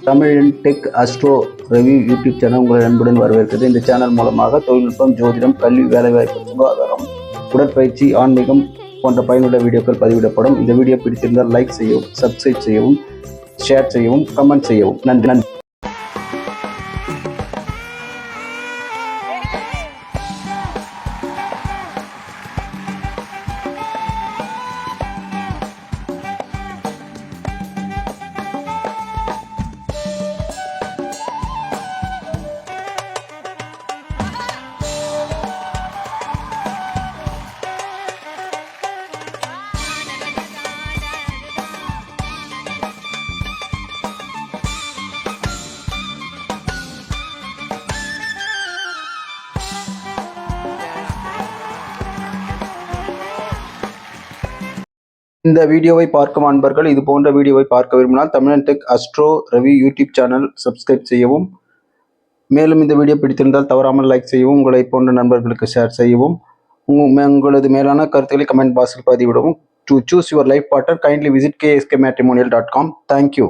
தமிழன் tech astro review YouTube channel உங்களை அன்புடன் வரவேற்கிறது. இந்த சேனல் மூலமாக தொழில்நுட்பம், ஜோதிடம், கல்வி, வேலைவாய்ப்பு, சுகாதாரம், உடற்பயிற்சி, ஆன்மீகம் போன்ற பயனுள்ள வீடியோக்கள் பதிவிடப்படும். இந்த வீடியோ பிடித்திருந்தால் லைக் செய்யவும், சப்ஸ்கிரைப் செய்யவும், ஷேர் செய்யவும், கமெண்ட் செய்யவும். நன்றி. இந்த வீடியோவை பார்க்கும் அன்பர்கள் இது போன்ற வீடியோவை பார்க்க விரும்பினால் தமிழன் tech astro review YouTube channel subscribe செய்யவும். மேலும் இந்த வீடியோ பிடித்திருந்தால் தவறாமல் லைக் செய்யவும், உங்களை போன்ற நண்பர்களுக்கு ஷேர் செய்யவும். உங்களது மேலான கருத்துக்களை கமெண்ட் பாக்ஸில் பதிவிடவும். To choose your life partner, kindly visit kskmatrimonial.com. Thank you.